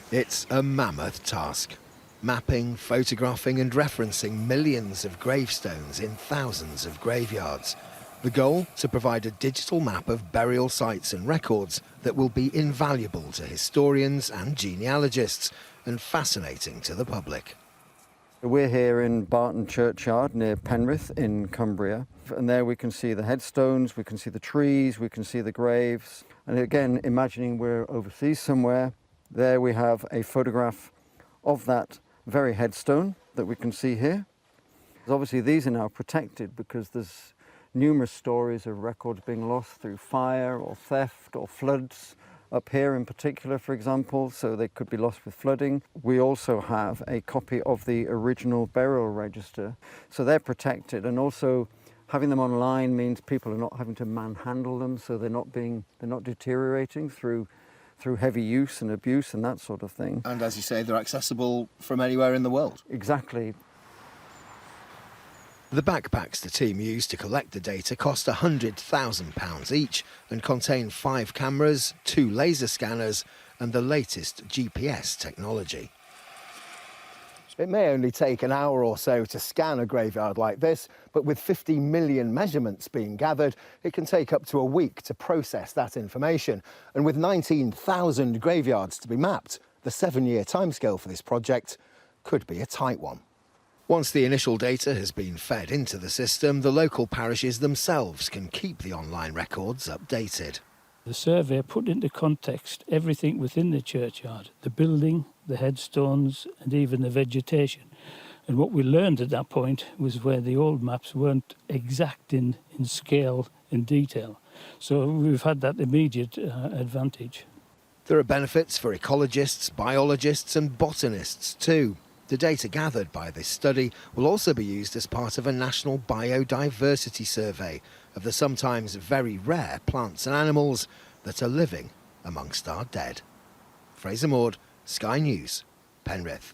It's a mammoth task, mapping, photographing and referencing millions of gravestones in thousands of graveyards. The goal, to provide a digital map of burial sites and records that will be invaluable to historians and genealogists and fascinating to the public. We're here in Barton Churchyard near Penrith in Cumbria, and there we can see the headstones, we can see the trees, we can see the graves. And again, imagining we're overseas somewhere, there we have a photograph of that very headstone that we can see here. Obviously these are now protected because there's numerous stories of records being lost through fire or theft or floods. Up here in particular, for example, so they could be lost with flooding. We also have a copy of the original burial register, so they're protected, and also having them online means people are not having to manhandle them, so they're not deteriorating through heavy use and abuse and that sort of thing. And as you say, they're accessible from anywhere in the world. Exactly. The backpacks the team used to collect the data cost £100,000 each and contain 5 cameras, 2 laser scanners and the latest GPS technology. It may only take an hour or so to scan a graveyard like this, but with 50 million measurements being gathered, it can take up to a week to process that information. And with 19,000 graveyards to be mapped, the 7-year timescale for this project could be a tight one. Once the initial data has been fed into the system, the local parishes themselves can keep the online records updated. The survey put into context everything within the churchyard, the building, the headstones and even the vegetation. And what we learned at that point was where the old maps weren't exact in scale and detail. So we've had that immediate advantage. There are benefits for ecologists, biologists and botanists too. The data gathered by this study will also be used as part of a national biodiversity survey of the sometimes very rare plants and animals that are living amongst our dead. Fraser Maud, Sky News, Penrith.